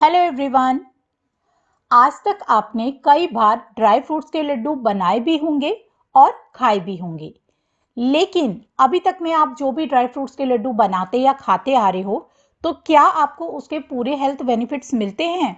Hello everyone. आज तक आपने कई बार ड्राई फ्रूट्स के लड्डू बनाए भी होंगे और खाए भी होंगे, लेकिन अभी तक में आप जो भी ड्राई फ्रूट्स के लड्डू बनाते या खाते आ रहे हो, तो क्या आपको उसके पूरे हेल्थ बेनिफिट्स मिलते हैं?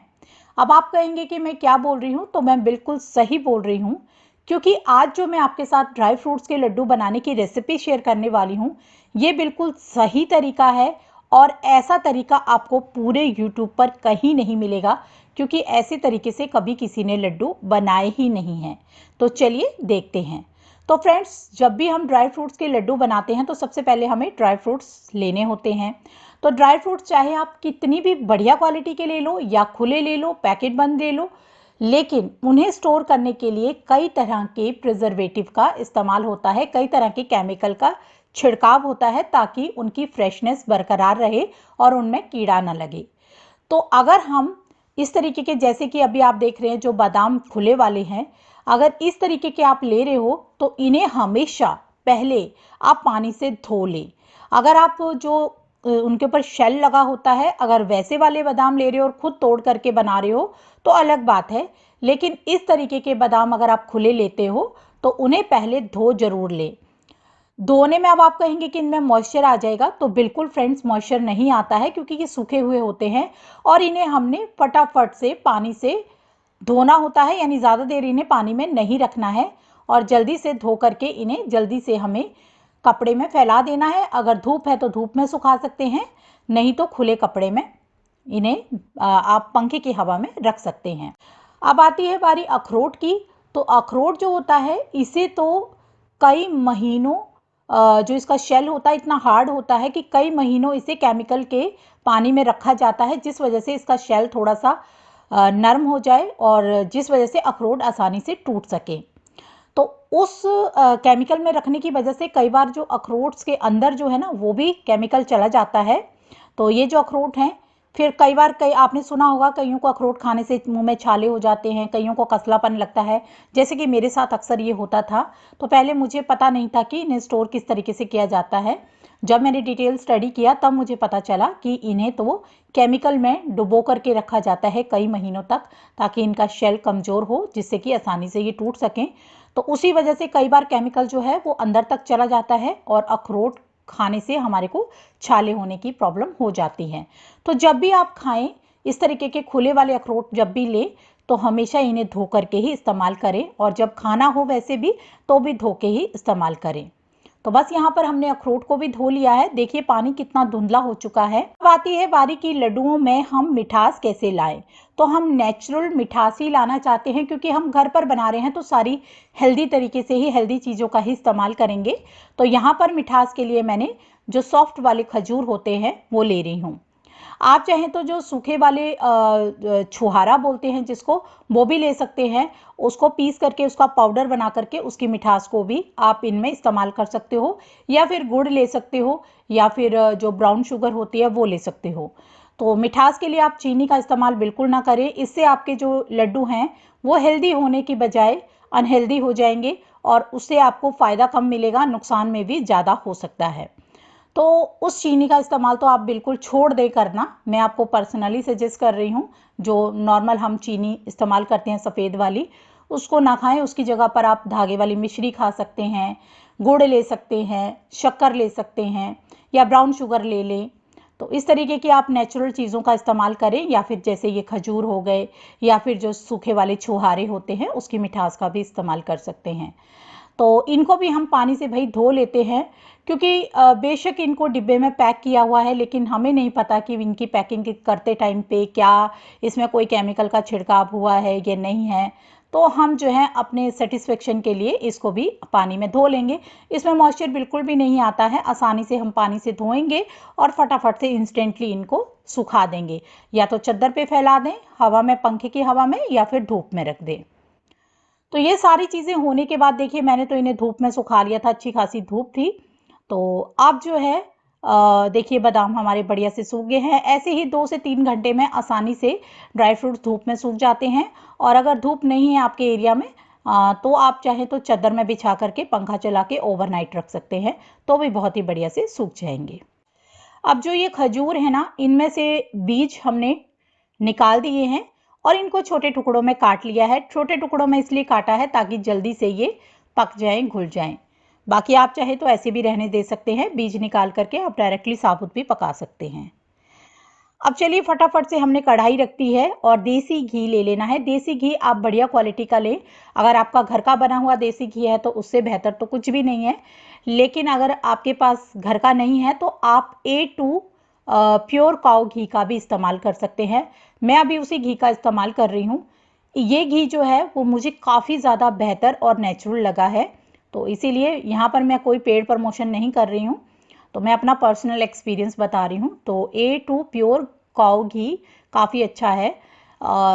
अब आप कहेंगे कि मैं क्या बोल रही हूँ, तो मैं बिल्कुल सही बोल रही हूँ, क्योंकि आज जो मैं आपके साथ ड्राई फ्रूट्स के लड्डू बनाने की रेसिपी शेयर करने वाली हूँ, ये बिल्कुल सही तरीका है और ऐसा तरीका आपको पूरे यूट्यूब पर कहीं नहीं मिलेगा, क्योंकि ऐसे तरीके से कभी किसी ने लड्डू बनाए ही नहीं हैं। तो चलिए देखते हैं। तो फ्रेंड्स, जब भी हम ड्राई फ्रूट्स के लड्डू बनाते हैं तो सबसे पहले हमें ड्राई फ्रूट्स लेने होते हैं। तो ड्राई फ्रूट्स चाहे आप कितनी भी बढ़िया क्वालिटी के ले लो या खुले ले लो, पैकेट बंद ले लो, लेकिन उन्हें स्टोर करने के लिए कई तरह के प्रिजर्वेटिव का इस्तेमाल होता है, कई तरह के केमिकल का छिड़काव होता है, ताकि उनकी फ्रेशनेस बरकरार रहे और उनमें कीड़ा न लगे। तो अगर हम इस तरीके के, जैसे कि अभी आप देख रहे हैं जो बादाम खुले वाले हैं, अगर इस तरीके के आप ले रहे हो तो इन्हें हमेशा पहले आप पानी से धो लें। अगर आप जो उनके ऊपर शेल लगा होता है, अगर वैसे वाले बादाम ले रहे हो और खुद तोड़ करके बना रहे हो तो अलग बात है, लेकिन इस तरीके के बादाम अगर आप खुले लेते हो तो उन्हें पहले धो जरूर लें। धोने में अब आप कहेंगे कि इनमें मॉइस्चर आ जाएगा, तो बिल्कुल फ्रेंड्स, मॉइस्चर नहीं आता है, क्योंकि ये सूखे हुए होते हैं और इन्हें हमने फटाफट से पानी से धोना होता है, यानी ज़्यादा देर इन्हें पानी में नहीं रखना है और जल्दी से धो करके इन्हें जल्दी से हमें कपड़े में फैला देना है। अगर धूप है तो धूप में सुखा सकते हैं, नहीं तो खुले कपड़े में इन्हें आप पंखे की हवा में रख सकते हैं। अब आती है बारी अखरोट की। तो अखरोट जो होता है, इसे तो कई महीनों, जो इसका शेल होता है इतना हार्ड होता है कि कई महीनों इसे केमिकल के पानी में रखा जाता है, जिस वजह से इसका शेल थोड़ा सा नरम हो जाए और जिस वजह से अखरोट आसानी से टूट सके। तो उस केमिकल में रखने की वजह से कई बार जो अखरोट्स के अंदर जो है ना, वो भी केमिकल चला जाता है। तो ये जो अखरोट हैं, फिर कई बार, कई आपने सुना होगा, कईयों को अखरोट खाने से मुंह में छाले हो जाते हैं, कईयों को कसलापन लगता है, जैसे कि मेरे साथ अक्सर ये होता था। तो पहले मुझे पता नहीं था कि इन्हें स्टोर किस तरीके से किया जाता है। जब मैंने डिटेल स्टडी किया तब मुझे पता चला कि इन्हें तो केमिकल में डुबो करके रखा जाता है कई महीनों तक, ताकि इनका शेल कमज़ोर हो, जिससे कि आसानी से ये टूट सकें। तो उसी वजह से कई बार केमिकल जो है वो अंदर तक चला जाता है और अखरोट खाने से हमारे को छाले होने की प्रॉब्लम हो जाती है। तो जब भी आप खाएं, इस तरीके के खुले वाले अखरोट जब भी लें, तो हमेशा इन्हें धो करके ही इस्तेमाल करें, और जब खाना हो वैसे भी तो भी धो के ही इस्तेमाल करें। तो बस यहाँ पर हमने अखरोट को भी धो लिया है। देखिए पानी कितना धुंधला हो चुका है। अब आती है बारी की लड्डुओं में हम मिठास कैसे लाएं। तो हम नेचुरल मिठास ही लाना चाहते हैं, क्योंकि हम घर पर बना रहे हैं तो सारी हेल्दी तरीके से ही, हेल्दी चीज़ों का ही इस्तेमाल करेंगे। तो यहाँ पर मिठास के लिए मैंने जो सॉफ्ट वाले खजूर होते हैं वो ले रही हूँ। आप चाहें तो जो सूखे वाले छुहारा बोलते हैं जिसको, वो भी ले सकते हैं। उसको पीस करके उसका पाउडर बना करके उसकी मिठास को भी आप इनमें इस्तेमाल कर सकते हो, या फिर गुड़ ले सकते हो, या फिर जो ब्राउन शुगर होती है वो ले सकते हो। तो मिठास के लिए आप चीनी का इस्तेमाल बिल्कुल ना करें, इससे आपके जो लड्डू हैं वो हेल्दी होने की बजाय अनहेल्दी हो जाएंगे और उससे आपको फ़ायदा कम मिलेगा, नुकसान में भी ज़्यादा हो सकता है। तो उस चीनी का इस्तेमाल तो आप बिल्कुल छोड़ दे करना। मैं आपको पर्सनली सजेस्ट कर रही हूँ, जो नॉर्मल हम चीनी इस्तेमाल करते हैं सफ़ेद वाली, उसको ना खाएं। उसकी जगह पर आप धागे वाली मिश्री खा सकते हैं, गुड़ ले सकते हैं, शक्कर ले सकते हैं, या ब्राउन शुगर ले लें। तो इस तरीके की आप नेचुरल चीज़ों का इस्तेमाल करें, या फिर जैसे ये खजूर हो गए, या फिर जो सूखे वाले छुहारे होते हैं उसकी मिठास का भी इस्तेमाल कर सकते हैं। तो इनको भी हम पानी से भाई धो लेते हैं, क्योंकि बेशक इनको डिब्बे में पैक किया हुआ है, लेकिन हमें नहीं पता कि इनकी पैकिंग करते टाइम पे क्या इसमें कोई केमिकल का छिड़काव हुआ है या नहीं है। तो हम जो है अपने सेटिस्फेक्शन के लिए इसको भी पानी में धो लेंगे। इसमें मॉइस्चर बिल्कुल भी नहीं आता है, आसानी से हम पानी से धोएंगे और फटाफट से इंस्टेंटली इनको सुखा देंगे। या तो चद्दर पे फैला दें हवा में, पंखे की हवा में, या फिर धूप में रख दें। तो ये सारी चीज़ें होने के बाद देखिए मैंने तो इन्हें धूप में सुखा लिया था, अच्छी खासी धूप थी। तो अब जो है देखिए बादाम हमारे बढ़िया से सूख गए हैं। ऐसे ही 2 से 3 घंटे में आसानी से ड्राई फ्रूट्स धूप में सूख जाते हैं। और अगर धूप नहीं है आपके एरिया में, तो आप चाहें तो चादर में बिछा करके पंखा चला के ओवरनाइट रख सकते हैं, तो भी बहुत ही बढ़िया से सूख जाएंगे। अब जो ये खजूर है ना, इनमें से बीज हमने निकाल दिए हैं और इनको छोटे टुकड़ों में काट लिया है। छोटे टुकड़ों में इसलिए काटा है ताकि जल्दी से ये पक जाएं, घुल जाएं। बाकी आप चाहे तो ऐसे भी रहने दे सकते हैं, बीज निकाल करके आप डायरेक्टली साबुत भी पका सकते हैं। अब चलिए फटाफट से हमने कढ़ाई रख दी है और देसी घी ले लेना है। देसी घी आप बढ़िया क्वालिटी का लें। अगर आपका घर का बना हुआ देसी घी है तो उससे बेहतर तो कुछ भी नहीं है, लेकिन अगर आपके पास घर का नहीं है तो आप A2 प्योर काऊ घी का भी इस्तेमाल कर सकते हैं। मैं अभी उसी घी का इस्तेमाल कर रही हूँ। ये घी जो है वो मुझे काफ़ी ज़्यादा बेहतर और नेचुरल लगा है, तो इसीलिए यहाँ पर मैं कोई पेड प्रमोशन नहीं कर रही हूँ, तो मैं अपना पर्सनल एक्सपीरियंस बता रही हूँ। तो A2 प्योर काऊ घी काफ़ी अच्छा है।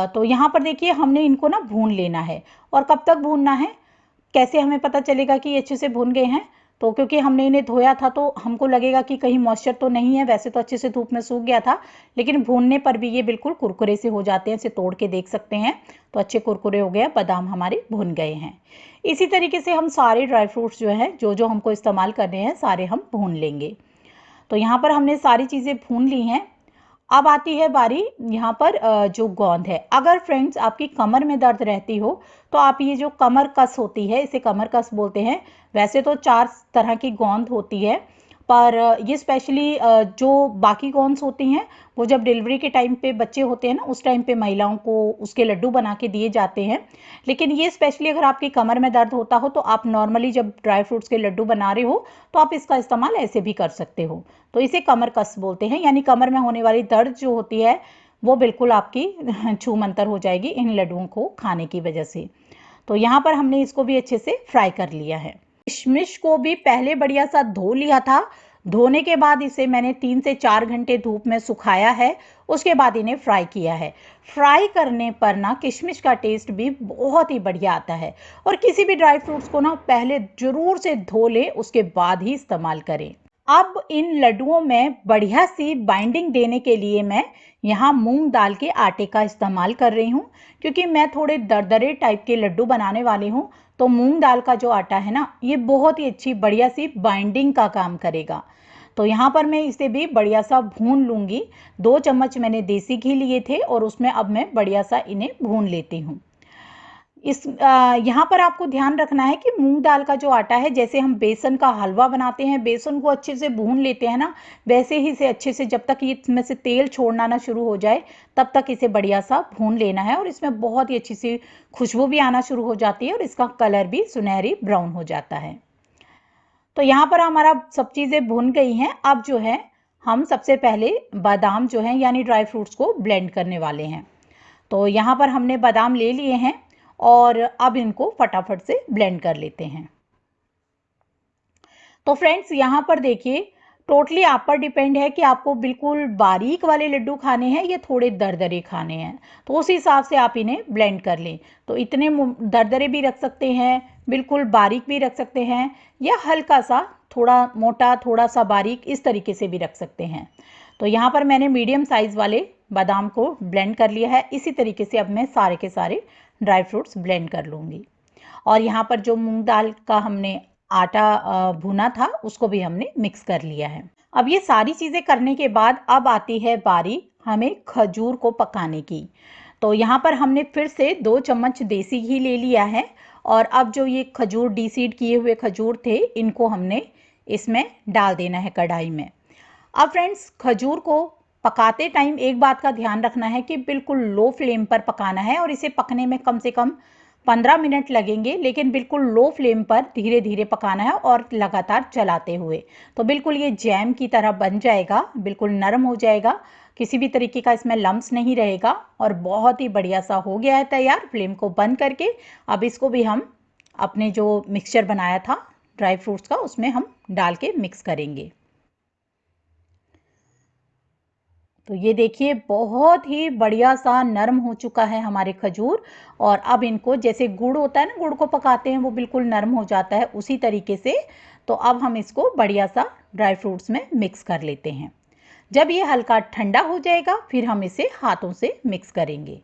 तो यहाँ पर देखिए हमने इनको ना भून लेना है। और कब तक भूनना है, कैसे हमें पता चलेगा कि ये अच्छे से भून गए हैं? तो क्योंकि हमने इन्हें धोया था तो हमको लगेगा कि कहीं मॉइस्चर तो नहीं है। वैसे तो अच्छे से धूप में सूख गया था, लेकिन भूनने पर भी ये बिल्कुल कुरकुरे से हो जाते हैं। इसे तोड़ के देख सकते हैं तो अच्छे कुरकुरे हो गए, बादाम हमारे भुन गए हैं। इसी तरीके से हम सारे ड्राई फ्रूट्स जो हैं, जो जो हमको इस्तेमाल करने हैं, सारे हम भून लेंगे। तो यहाँ पर हमने सारी चीज़ें भून ली हैं। अब आती है बारी यहाँ पर जो गोंद है। अगर फ्रेंड्स आपकी कमर में दर्द रहती हो तो आप ये जो कमर कस होती है, इसे कमर कस बोलते हैं। वैसे तो 4 तरह की गोंद होती है, पर ये स्पेशली जो बाकी गोंद्स होती हैं वो जब डिलीवरी के टाइम पे बच्चे होते हैं ना, उस टाइम पे महिलाओं को उसके लड्डू बना के दिए जाते हैं। लेकिन ये स्पेशली अगर आपकी कमर में दर्द होता हो तो आप नॉर्मली जब ड्राई फ्रूट्स के लड्डू बना रहे हो तो आप इसका इस्तेमाल ऐसे भी कर सकते हो। तो इसे कमर कस बोलते हैं, यानी कमर में होने वाली दर्द जो होती है वो बिल्कुल आपकी छूमंतर हो जाएगी इन लड्डुओं को खाने की वजह से। तो यहाँ पर हमने इसको भी अच्छे से फ्राई कर लिया है। किशमिश को भी पहले बढ़िया सा धो लिया था। धोने के बाद इसे मैंने 3 से 4 घंटे धूप में सुखाया है। उसके बाद इन्हें फ्राई किया है। फ्राई करने पर ना किशमिश का टेस्ट भी बहुत ही बढ़िया आता है। और किसी भी ड्राई फ्रूट्स को ना पहले जरूर से धो लें, उसके बाद ही इस्तेमाल करें। अब इन लड्डुओं में बढ़िया सी बाइंडिंग देने के लिए मैं यहाँ मूंग दाल के आटे का इस्तेमाल कर रही हूँ, क्योंकि मैं थोड़े दरदरे टाइप के लड्डू बनाने वाली हूँ। तो मूंग दाल का जो आटा है ना, ये बहुत ही अच्छी बढ़िया सी बाइंडिंग का काम करेगा। तो यहाँ पर मैं इसे भी बढ़िया सा भून लूँगी। 2 चम्मच मैंने देसी घी लिए थे और उसमें अब मैं बढ़िया सा इन्हें भून लेती हूँ। यहाँ पर आपको ध्यान रखना है कि मूंग दाल का जो आटा है, जैसे हम बेसन का हलवा बनाते हैं, बेसन को अच्छे से भून लेते हैं ना, वैसे ही इसे अच्छे से जब तक ये इसमें से तेल छोड़ना ना शुरू हो जाए तब तक इसे बढ़िया सा भून लेना है। और इसमें बहुत ही अच्छी सी खुशबू भी आना शुरू हो जाती है और इसका कलर भी सुनहरी ब्राउन हो जाता है। तो यहाँ पर हमारा सब चीज़ें भुन गई हैं। अब जो है हम सबसे पहले बादाम जो है यानी ड्राई फ्रूट्स को ब्लेंड करने वाले हैं। तो यहाँ पर हमने बादाम ले लिए हैं और अब इनको फटाफट से ब्लेंड कर लेते हैं। तो फ्रेंड्स यहाँ पर देखिए, टोटली आप पर डिपेंड है कि आपको बिल्कुल बारीक वाले लड्डू खाने हैं या थोड़े दरदरे खाने हैं। तो उस हिसाब से आप इन्हें ब्लेंड कर लें। तो इतने दरदरे भी रख सकते हैं, बिल्कुल बारीक भी रख सकते हैं, या हल्का सा थोड़ा मोटा थोड़ा सा बारीक, इस तरीके से भी रख सकते हैं। तो यहाँ पर मैंने मीडियम साइज़ वाले बादाम को ब्लेंड कर लिया है। इसी तरीके से अब मैं सारे के सारे ड्राई फ्रूट्स ब्लेंड कर लूँगी। और यहाँ पर जो मूंग दाल का हमने आटा भुना था उसको भी हमने मिक्स कर लिया है। अब ये सारी चीज़ें करने के बाद अब आती है बारी हमें खजूर को पकाने की। तो यहाँ पर हमने फिर से 2 चम्मच देसी घी ले लिया है और अब जो ये खजूर डीसीड किए हुए खजूर थे, इनको हमने इसमें डाल देना है कढ़ाई में। अब फ्रेंड्स, खजूर को पकाते टाइम एक बात का ध्यान रखना है कि बिल्कुल लो फ्लेम पर पकाना है और इसे पकने में कम से कम 15 मिनट लगेंगे, लेकिन बिल्कुल लो फ्लेम पर धीरे धीरे पकाना है और लगातार चलाते हुए। तो बिल्कुल ये जैम की तरह बन जाएगा, बिल्कुल नरम हो जाएगा, किसी भी तरीके का इसमें लम्स नहीं रहेगा और बहुत ही बढ़िया सा हो गया है तैयार। फ्लेम को बंद करके अब इसको भी हम अपने जो मिक्सचर बनाया था ड्राई फ्रूट्स का, उसमें हम डाल के मिक्स करेंगे। तो ये देखिए बहुत ही बढ़िया सा नरम हो चुका है हमारे खजूर। और अब इनको, जैसे गुड़ होता है ना, गुड़ को पकाते हैं वो बिल्कुल नरम हो जाता है, उसी तरीके से। तो अब हम इसको बढ़िया सा ड्राई फ्रूट्स में मिक्स कर लेते हैं। जब ये हल्का ठंडा हो जाएगा फिर हम इसे हाथों से मिक्स करेंगे।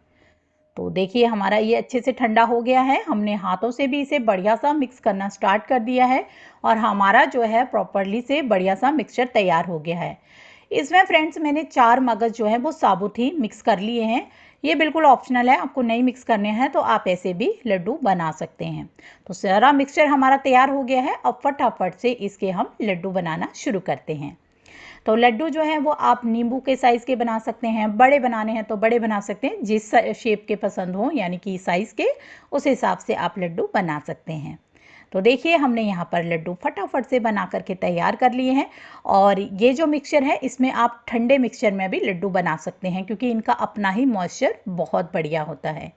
तो देखिए हमारा ये अच्छे से ठंडा हो गया है। हमने हाथों से भी इसे बढ़िया सा मिक्स करना स्टार्ट कर दिया है और हमारा जो है प्रॉपरली से बढ़िया सा मिक्सचर तैयार हो गया है। इसमें फ्रेंड्स मैंने 4 मगज जो है वो साबुत ही मिक्स कर लिए हैं। ये बिल्कुल ऑप्शनल है, आपको नहीं मिक्स करने हैं तो आप ऐसे भी लड्डू बना सकते हैं। तो सारा मिक्सचर हमारा तैयार हो गया है। अब फटाफट से इसके हम लड्डू बनाना शुरू करते हैं। तो लड्डू जो है वो आप नींबू के साइज़ के बना सकते हैं, बड़े बनाने हैं तो बड़े बना सकते हैं, जिस शेप के पसंद हो यानी कि साइज़ के, उस हिसाब से आप लड्डू बना सकते हैं। तो देखिए हमने यहाँ पर लड्डू फटाफट से बना करके तैयार कर लिए हैं। और ये जो मिक्सचर है इसमें आप ठंडे मिक्सचर में भी लड्डू बना सकते हैं, क्योंकि इनका अपना ही मॉइस्चर बहुत बढ़िया होता है।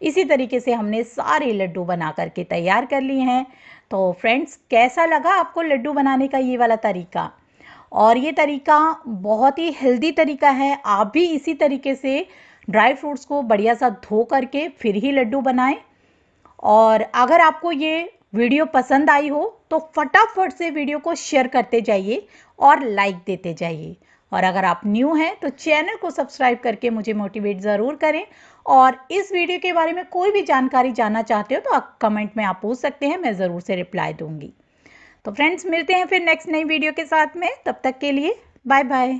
इसी तरीके से हमने सारे लड्डू बना करके तैयार कर लिए हैं। तो फ्रेंड्स, कैसा लगा आपको लड्डू बनाने का ये वाला तरीका? और ये तरीका बहुत ही हेल्दी तरीका है। आप भी इसी तरीके से ड्राई फ्रूट्स को बढ़िया सा धो करके फिर ही लड्डू बनाएं। और अगर आपको ये वीडियो पसंद आई हो तो फटाफट से वीडियो को शेयर करते जाइए और लाइक देते जाइए। और अगर आप न्यू हैं तो चैनल को सब्सक्राइब करके मुझे मोटिवेट ज़रूर करें। और इस वीडियो के बारे में कोई भी जानकारी जानना चाहते हो तो आप कमेंट में आप पूछ सकते हैं, मैं ज़रूर से रिप्लाई दूंगी। तो फ्रेंड्स, मिलते हैं फिर नेक्स्ट नई वीडियो के साथ में। तब तक के लिए बाय बाय।